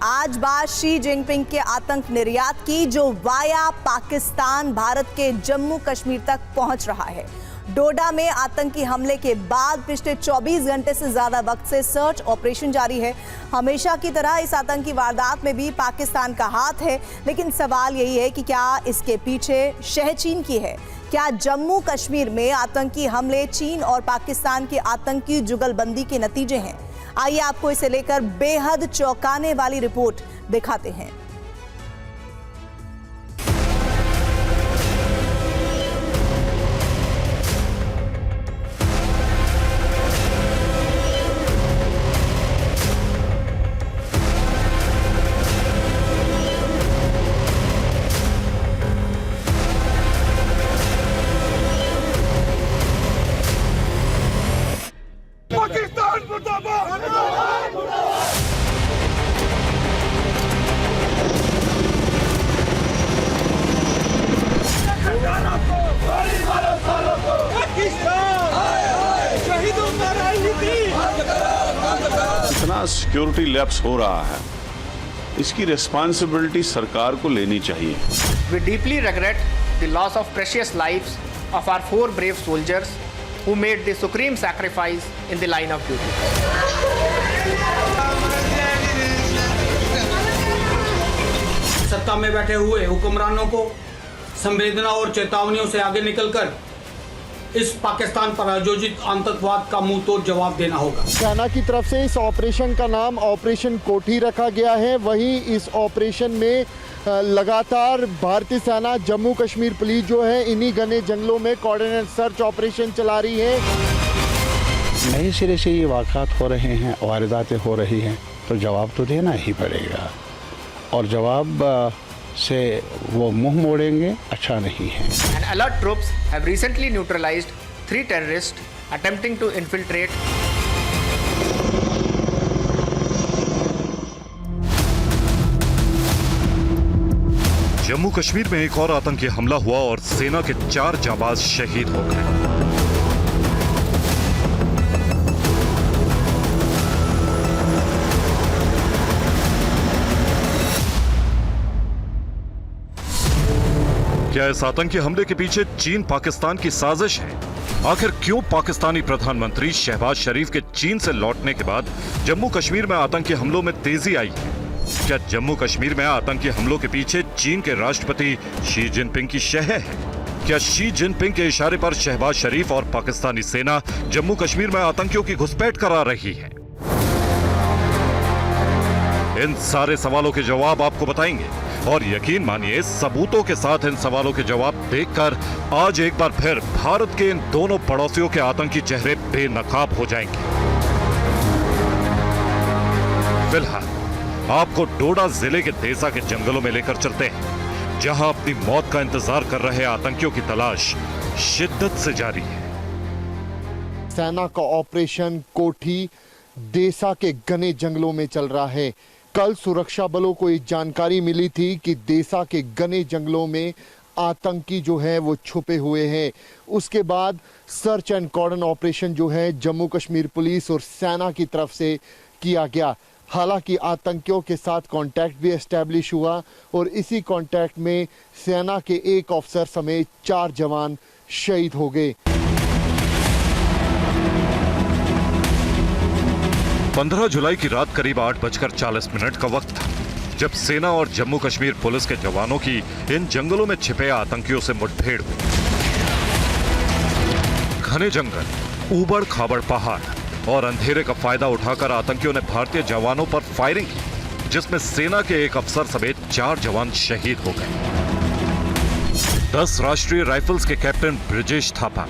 आज बात Xi Jinping के आतंक निर्यात की, जो वाया पाकिस्तान भारत के जम्मू कश्मीर तक पहुंच रहा है। डोडा में आतंकी हमले के बाद पिछले 24 घंटे से ज्यादा वक्त से सर्च ऑपरेशन जारी है। हमेशा की तरह इस आतंकी वारदात में भी पाकिस्तान का हाथ है, लेकिन सवाल यही है कि क्या इसके पीछे शह चीन की है? क्या जम्मू कश्मीर में आतंकी हमले चीन और पाकिस्तान की आतंकी जुगलबंदी के नतीजे हैं? आइए आपको इसे लेकर बेहद चौंकाने वाली रिपोर्ट दिखाते हैं। पाकिस्तान मुर्दाबाद! इतना सिक्योरिटी लैप्स हो रहा है, इसकी रिस्पांसिबिलिटी सरकार को लेनी चाहिए। We deeply regret the loss of precious lives of our 4 brave soldiers who made the supreme sacrifice in the line of duty. सत्ता में बैठे हुए हुक्मरानों को संवेदना और चेतावनियों से आगे निकलकर इस पाकिस्तान पर आयोजित आतंकवाद का मुंह तोड़ जवाब देना होगा। सेना की तरफ से इस ऑपरेशन का नाम ऑपरेशन कोठी रखा गया है। वहीं इस ऑपरेशन में लगातार भारतीय सेना, जम्मू कश्मीर पुलिस जो है इन्हीं घने जंगलों में कोऑर्डिनेट सर्च ऑपरेशन चला रही है। नए सिरे से ये वाक़ात हो रहे हैं, वारदातें हो रही हैं, तो जवाब तो देना ही पड़ेगा, और जवाब से वो मुंह मोड़ेंगे अच्छा नहीं है। And alert troops have recently neutralized 3 terrorists attempting to infiltrate Jammu Kashmir में एक और आतंकी हमला हुआ और सेना के 4 जाबाज शहीद हो गए। क्या इस आतंकी हमले के पीछे चीन पाकिस्तान की साजिश है? आखिर क्यों पाकिस्तानी प्रधानमंत्री शहबाज शरीफ के चीन से लौटने के बाद जम्मू कश्मीर में आतंकी हमलों में तेजी आई है? क्या जम्मू कश्मीर में आतंकी हमलों के पीछे चीन के राष्ट्रपति शी जिनपिंग की शह है? क्या शी जिनपिंग के इशारे पर शहबाज शरीफ और पाकिस्तानी सेना जम्मू कश्मीर में आतंकियों की घुसपैठ करा रही है? इन सारे सवालों के जवाब आपको बताएंगे, और यकीन मानिए सबूतों के साथ इन सवालों के जवाब देखकर आज एक बार फिर भारत के इन दोनों पड़ोसियों के आतंकी चेहरे बेनकाब हो जाएंगे। फिलहाल आपको डोडा जिले के देसा के जंगलों में लेकर चलते हैं, जहां अपनी मौत का इंतजार कर रहे आतंकियों की तलाश शिद्दत से जारी है। सेना का ऑपरेशन कोठी देसा के घने जंगलों में चल रहा है। कल सुरक्षा बलों को एक जानकारी मिली थी कि देसा के घने जंगलों में आतंकी जो है वो छुपे हुए हैं। उसके बाद सर्च एंड कॉर्डन ऑपरेशन जो है जम्मू कश्मीर पुलिस और सेना की तरफ से किया गया। हालांकि आतंकियों के साथ कांटेक्ट भी एस्टैब्लिश हुआ, और इसी कांटेक्ट में सेना के एक अफसर समेत 4 जवान शहीद हो गए। 15 जुलाई की रात करीब 8:40 का वक्त था, जब सेना और जम्मू कश्मीर पुलिस के जवानों की इन जंगलों में छिपे आतंकियों से मुठभेड़ हुई। घने जंगल, ऊबड़ खाबड़ पहाड़ और अंधेरे का फायदा उठाकर आतंकियों ने भारतीय जवानों पर फायरिंग की, जिसमें सेना के एक अफसर समेत 4 जवान शहीद हो गए। 10 राष्ट्रीय राइफल्स के कैप्टन ब्रिजेश थापा,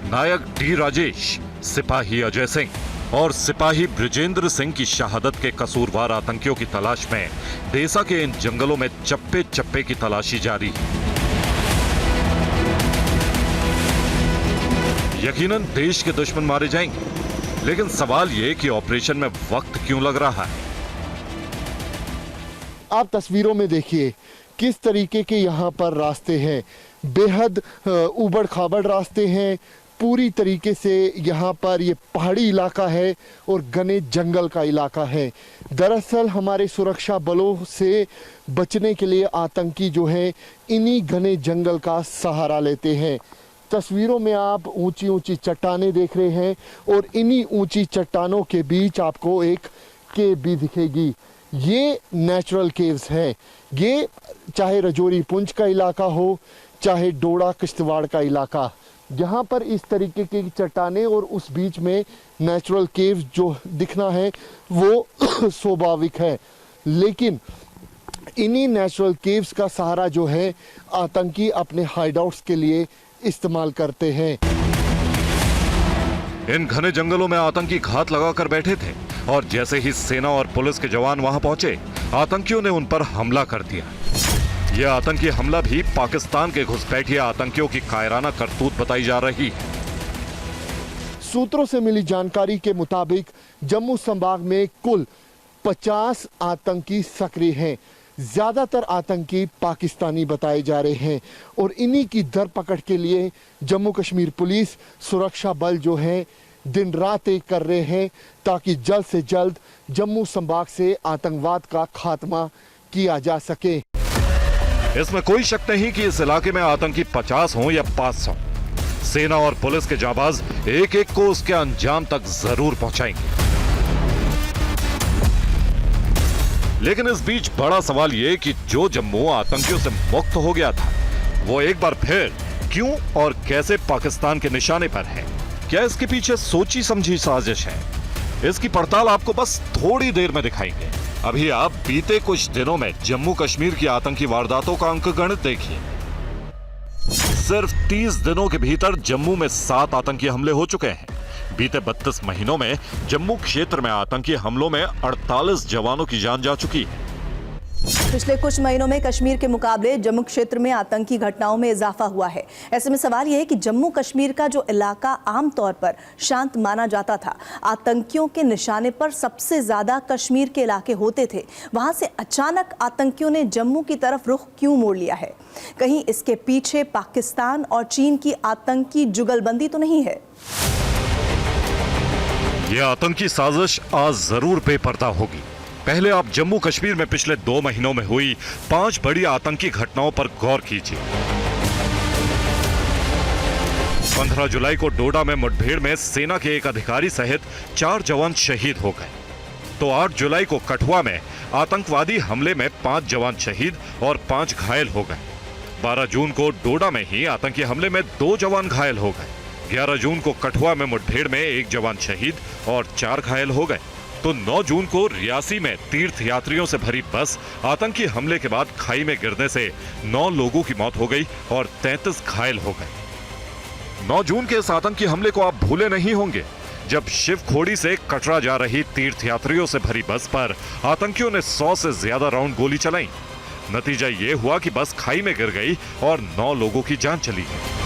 नायक डी राजेश, सिपाही अजय सिंह और सिपाही ब्रिजेंद्र सिंह की शहादत के कसूरवार आतंकियों की तलाश में देसा के इन जंगलों में चप्पे चप्पे की तलाशी जारी है। यकीनन देश के दुश्मन मारे जाएंगे, लेकिन सवाल ये कि ऑपरेशन में वक्त क्यों लग रहा है? आप तस्वीरों में देखिए किस तरीके के यहाँ पर रास्ते हैं। बेहद ऊबड़ खाबड़ रास्ते हैं, पूरी तरीके से यहाँ पर ये पहाड़ी इलाका है और घने जंगल का इलाका है। दरअसल हमारे सुरक्षा बलों से बचने के लिए आतंकी जो है इन्हीं घने जंगल का सहारा लेते हैं। तस्वीरों में आप ऊंची ऊंची चट्टानें देख रहे हैं और इन्हीं ऊंची चट्टानों के बीच आपको एक केव भी दिखेगी। ये नेचुरल केव्स हैं। ये चाहे रजौरी पुंछ का इलाका हो, चाहे डोडा किश्तवाड़ का इलाका, यहाँ पर इस तरीके की चट्टानें और उस बीच में नेचुरल केव्स जो दिखना है वो स्वाभाविक है। लेकिन इन्हीं नेचुरल केव्स का सहारा जो है आतंकी अपने हाइडआउट्स के लिए इस्तेमाल करते हैं। इन घने जंगलों में आतंकी घात लगाकर बैठे थे और जैसे ही सेना और पुलिस के जवान वहां पहुंचे, आतंकियों ने उन पर हमला कर दिया। यह आतंकी हमला भी पाकिस्तान के घुसपैठिए आतंकियों की कायराना करतूत बताई जा रही है। सूत्रों से मिली जानकारी के मुताबिक जम्मू संभाग में कुल 50 आतंकी सक्रिय हैं। ज्यादातर आतंकी पाकिस्तानी बताए जा रहे हैं और इन्हीं की धरपकड़ के लिए जम्मू कश्मीर पुलिस सुरक्षा बल जो है दिन रात एक कर रहे हैं ताकि जल्द से जल्द जम्मू संभाग से आतंकवाद का खात्मा किया जा सके। इसमें कोई शक नहीं कि इस इलाके में आतंकी 50 हों या 500, सेना और पुलिस के जाबाज एक एक को उसके अंजाम तक जरूर पहुंचाएंगे। लेकिन इस बीच बड़ा सवाल यह कि जो जम्मू आतंकियों से मुक्त हो गया था, वो एक बार फिर क्यों और कैसे पाकिस्तान के निशाने पर है? क्या इसके पीछे सोची समझी साजिश है? इसकी पड़ताल आपको बस थोड़ी देर में दिखाएंगे। अभी आप बीते कुछ दिनों में जम्मू कश्मीर की आतंकी वारदातों का अंकगणित देखिए। सिर्फ 30 दिनों के भीतर जम्मू में 7 आतंकी हमले हो चुके हैं। बीते 32 महीनों में जम्मू क्षेत्र में आतंकी हमलों में 48 जवानों की जान जा चुकी है। पिछले कुछ महीनों में कश्मीर के मुकाबले जम्मू क्षेत्र में आतंकी घटनाओं में इजाफा हुआ है। ऐसे में सवाल यह है कि जम्मू कश्मीर का जो इलाका आमतौर पर शांत माना जाता था, आतंकियों के निशाने पर सबसे ज्यादा कश्मीर के इलाके होते थे, वहां से अचानक आतंकियों ने जम्मू की तरफ रुख क्यों मोड़ लिया है? कहीं इसके पीछे पाकिस्तान और चीन की आतंकी जुगलबंदी तो नहीं है? यह आतंकी साजिश आज जरूर बेपर्दा होगी। पहले आप जम्मू कश्मीर में पिछले 2 महीनों में हुई 5 बड़ी आतंकी घटनाओं पर गौर कीजिए। 15 जुलाई को डोडा में मुठभेड़ में सेना के एक अधिकारी सहित 4 जवान शहीद हो गए। तो 8 जुलाई को कठुआ में आतंकवादी हमले में 5 जवान शहीद और 5 घायल हो गए। 12 जून को डोडा में ही आतंकी हमले में 2 जवान घायल हो गए। 11 जून को कठुआ में मुठभेड़ में 1 जवान शहीद और 4 घायल हो गए। तो 9 जून को रियासी में तीर्थ यात्रियों से भरी बस आतंकी हमले के बाद खाई में गिरने से 9 लोगों की मौत हो गई और 33 घायल हो गए। 9 जून के इस आतंकी हमले को आप भूले नहीं होंगे, जब शिवखोड़ी से कटरा जा रही तीर्थ यात्रियों से भरी बस पर आतंकियों ने 100 से ज्यादा राउंड गोली चलाई। नतीजा ये हुआ कि बस खाई में गिर गई और 9 लोगों की जान चली गई।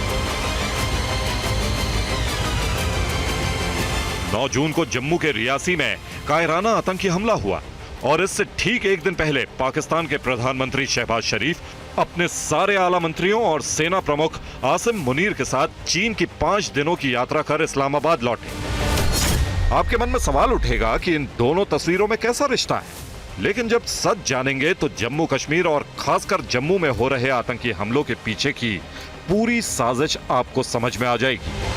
9 जून को जम्मू के रियासी में कायराना आतंकी हमला हुआ और इससे ठीक एक दिन पहले पाकिस्तान के प्रधानमंत्री शहबाज शरीफ अपने सारे आला मंत्रियों और सेना प्रमुख आसिम मुनीर के साथ चीन की 5 दिनों की यात्रा कर इस्लामाबाद लौटे। आपके मन में सवाल उठेगा कि इन दोनों तस्वीरों में कैसा रिश्ता है, लेकिन जब सच जानेंगे तो जम्मू कश्मीर और खासकर जम्मू में हो रहे आतंकी हमलों के पीछे की पूरी साजिश आपको समझ में आ जाएगी।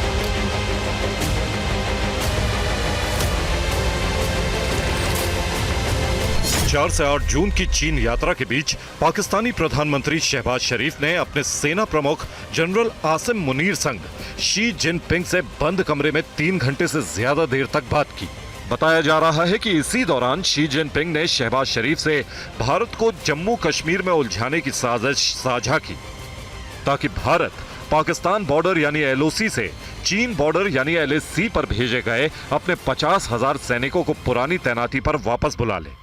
4 से 8 जून की चीन यात्रा के बीच पाकिस्तानी प्रधानमंत्री शहबाज शरीफ ने अपने सेना प्रमुख जनरल आसिम मुनीर संग शी जिनपिंग से बंद कमरे में 3 घंटे से ज्यादा देर तक बात की। बताया जा रहा है कि इसी दौरान शी जिनपिंग ने शहबाज शरीफ से भारत को जम्मू कश्मीर में उलझाने की साजिश साझा की, ताकि भारत पाकिस्तान बॉर्डर यानी एलओसी से चीन बॉर्डर यानी एलएसी पर भेजे गए अपने 50,000 सैनिकों को पुरानी तैनाती पर वापस बुला ले।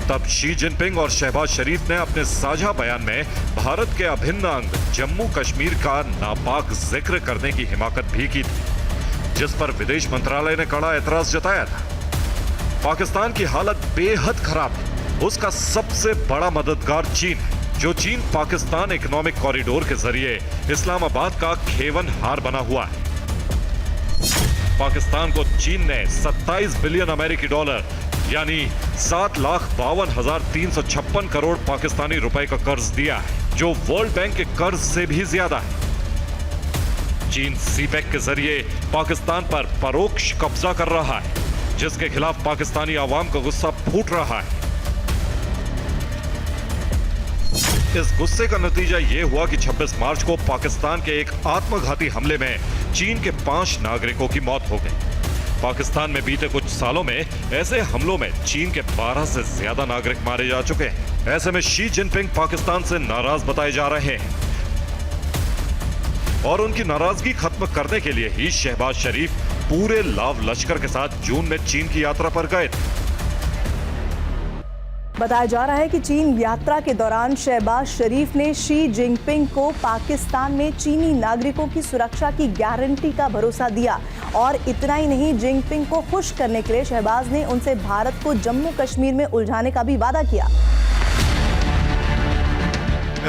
तब शी जिनपिंग और शहबाज शरीफ ने अपने साझा बयान में भारत के अभिन्न अंग जम्मू कश्मीर का नापाक जिक्र करने की हिमाकत भी की थी, जिस पर विदेश मंत्रालय ने कड़ा एतराज जताया था। पाकिस्तान की हालत बेहद खराब है, उसका सबसे बड़ा मददगार चीन है। जो चीन पाकिस्तान इकोनॉमिक कॉरिडोर के जरिए इस्लामाबाद का खेवन हार बना हुआ है। पाकिस्तान को चीन ने 27 बिलियन अमेरिकी डॉलर यानी 7,52,356 करोड़ पाकिस्तानी रुपए का कर्ज दिया है, जो वर्ल्ड बैंक के कर्ज से भी ज्यादा है। चीन सीपेक के जरिए पाकिस्तान पर परोक्ष कब्जा कर रहा है, जिसके खिलाफ पाकिस्तानी आवाम का गुस्सा फूट रहा है। इस गुस्से का नतीजा यह हुआ कि 26 मार्च को पाकिस्तान के एक आत्मघाती हमले में चीन के 5 नागरिकों की मौत हो गई। पाकिस्तान में बीते कुछ सालों में ऐसे हमलों में चीन के 12 से ज्यादा नागरिक मारे जा चुके हैं। ऐसे में शी जिनपिंग पाकिस्तान से नाराज बताए जा रहे हैं और उनकी नाराजगी खत्म करने के लिए ही शहबाज शरीफ पूरे लाव लश्कर के साथ जून में चीन की यात्रा पर गए थे। बताया जा रहा है कि चीन यात्रा के दौरान शहबाज शरीफ ने शी जिनपिंग को पाकिस्तान में चीनी नागरिकों की सुरक्षा की गारंटी का भरोसा दिया और इतना ही नहीं, जिनपिंग को खुश करने के लिए शहबाज ने उनसे भारत को जम्मू कश्मीर में उलझाने का भी वादा किया।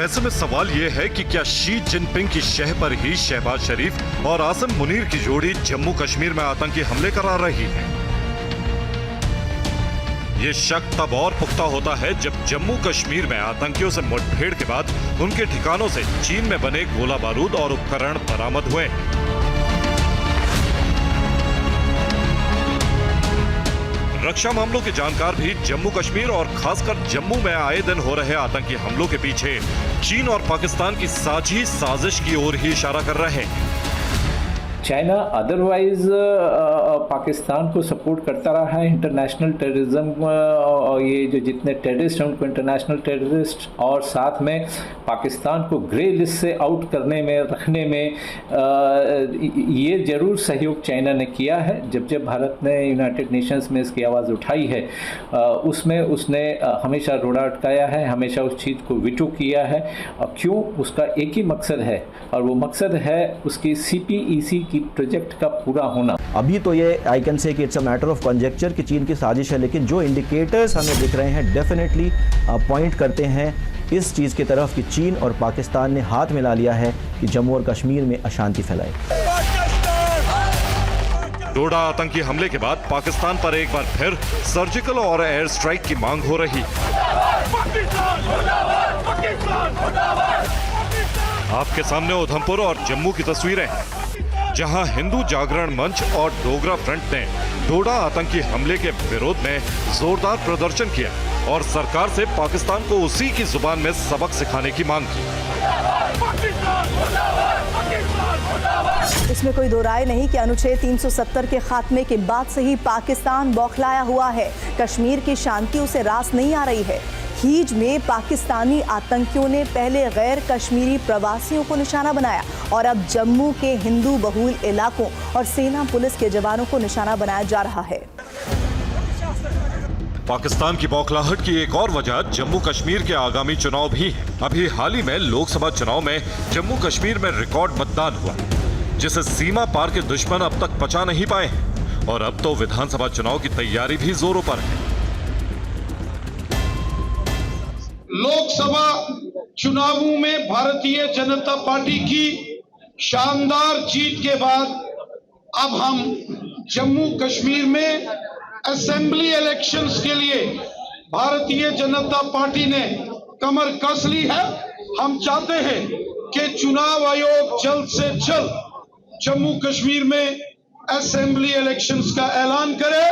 ऐसे में सवाल यह है कि क्या शी जिनपिंग की शह पर ही शहबाज शरीफ और आसिम मुनीर की जोड़ी जम्मू कश्मीर में आतंकी हमले करा रही है? ये शक तब और पुख्ता होता है जब जम्मू कश्मीर में आतंकियों से मुठभेड़ के बाद उनके ठिकानों से चीन में बने गोला बारूद और उपकरण बरामद हुए। रक्षा मामलों के जानकार भी जम्मू कश्मीर और खासकर जम्मू में आए दिन हो रहे आतंकी हमलों के पीछे चीन और पाकिस्तान की साझी साजिश की ओर ही इशारा कर रहे हैं। चाइना अदरवाइज पाकिस्तान को सपोर्ट करता रहा है। इंटरनेशनल टेररिज्म, ये जो जितने टेररिस्ट हैं उनको इंटरनेशनल टेररिस्ट, और साथ में पाकिस्तान को ग्रे लिस्ट से आउट करने में, रखने में ये जरूर सहयोग चाइना ने किया है। जब भारत ने यूनाइटेड नेशंस में इसकी आवाज़ उठाई है, उसमें उसने हमेशा रोड़ा अटकाया है, हमेशा उस चीज़ को विटो किया है। क्यों? उसका एक ही मकसद है और वो मकसद है उसकी CPEC की प्रोजेक्ट का पूरा होना। अभी तो ये आई कैन से कि it's a matter of conjecture कि चीन की साजिश है, लेकिन जो इंडिकेटर्स हमें दिख रहे हैं डेफिनेटली पॉइंट करते हैं इस चीज़ की तरफ कि चीन और पाकिस्तान ने हाथ मिला लिया है कि जम्मू और कश्मीर में अशांति फैलाए। डोडा आतंकी हमले के बाद पाकिस्तान पर एक बार फिर सर्जिकल और एयर स्ट्राइक की मांग हो रही। आपके सामने उधमपुर और जम्मू की तस्वीरें हैं, जहां हिंदू जागरण मंच और डोगरा फ्रंट ने डोडा आतंकी हमले के विरोध में जोरदार प्रदर्शन किया और सरकार से पाकिस्तान को उसी की जुबान में सबक सिखाने की मांग की। इसमें कोई दो राय नहीं कि अनुच्छेद 370 के खात्मे के बाद से ही पाकिस्तान बौखलाया हुआ है। कश्मीर की शांति उसे रास नहीं आ रही है। हीज में पाकिस्तानी आतंकियों ने पहले गैर कश्मीरी प्रवासियों को निशाना बनाया और अब जम्मू के हिंदू बहुल इलाकों और सेना पुलिस के जवानों को निशाना बनाया जा रहा है। पाकिस्तान की बौखलाहट की एक और वजह जम्मू कश्मीर के आगामी चुनाव भी है। अभी हाल ही में लोकसभा चुनाव में जम्मू कश्मीर में रिकॉर्ड मतदान हुआ, जिसे सीमा पार के दुश्मन अब तक पचा नहीं पाए हैं और अब तो विधानसभा चुनाव की तैयारी भी जोरों पर है। लोकसभा चुनावों में भारतीय जनता पार्टी की शानदार जीत के बाद अब हम जम्मू कश्मीर में असेंबली इलेक्शंस के लिए भारतीय जनता पार्टी ने कमर कस ली है। हम चाहते हैं कि चुनाव आयोग जल्द से जल्द जम्मू कश्मीर में असेंबली इलेक्शंस का ऐलान करे।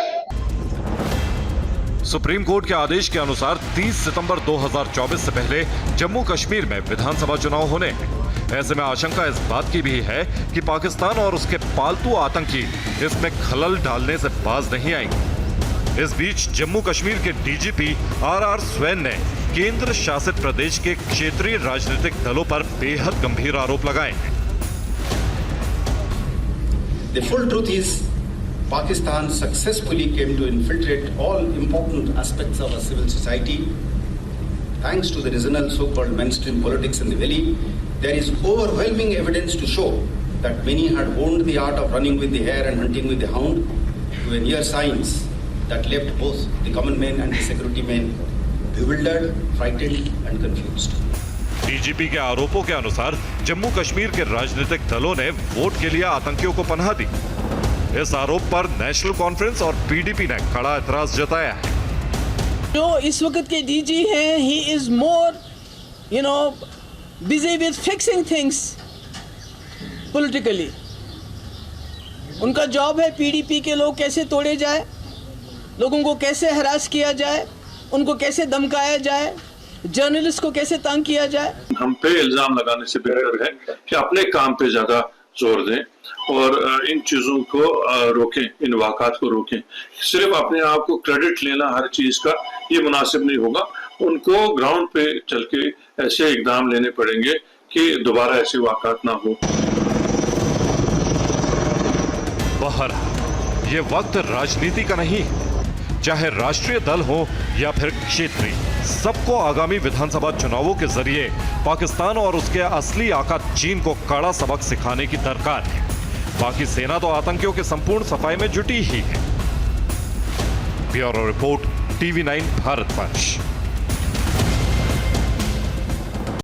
सुप्रीम कोर्ट के आदेश के अनुसार 30 सितंबर 2024 से पहले जम्मू कश्मीर में विधानसभा चुनाव होने हैं। ऐसे में आशंका इस बात की भी है कि पाकिस्तान और उसके पालतू आतंकी इसमें खलल डालने से बाज नहीं आएंगे। इस बीच जम्मू कश्मीर के DGP RR स्वैन ने केंद्र शासित प्रदेश के क्षेत्रीय राजनीतिक दलों पर बेहद गंभीर आरोप लगाए हैं। The full truth is, Pakistan successfully came to infiltrate all important aspects of our civil society. Thanks to the regional so-called mainstream politics in the valley, there is overwhelming evidence to show that many had honed the art of running with the hare and hunting with the hound to a near science that left both the common men and the security men bewildered, frightened and confused. DGP के आरोपों के अनुसार जम्मू कश्मीर के राजनीतिक दलों ने vote के लिए आतंकियों को पनाह दी। इस आरोप पर नेशनल कॉन्फ्रेंस और पीडीपी ने कड़ा एतराज जताया है। जो इस वक्त के डीजी हैं, he is more busy with fixing things politically. उनका जॉब है पीडीपी के लोग कैसे तोड़े जाए, लोगों को कैसे हरास किया जाए, उनको कैसे धमकाया जाए, जर्नलिस्ट को कैसे तंग किया जाए। हम पे इल्जाम लगाने से बेहतर है कि अपने काम पे ज्यादा जोर दें और इन चीजों को रोकें, इन वाक़ात को रोकें। सिर्फ अपने आप को क्रेडिट लेना हर चीज का ये मुनासिब नहीं होगा। उनको ग्राउंड पे चल के ऐसे इकदाम लेने पड़ेंगे कि दोबारा ऐसे वाक़ात ना हो। बहरहाल ये वक्त राजनीति का नहीं, चाहे राष्ट्रीय दल हो या फिर क्षेत्रीय, सबको आगामी विधानसभा चुनावों के जरिए पाकिस्तान और उसके असली आका चीन को कड़ा सबक सिखाने की दरकार है। बाकी सेना तो आतंकियों के संपूर्ण सफाई में जुटी ही है। Bureau report, TV9 Bharatvarsh.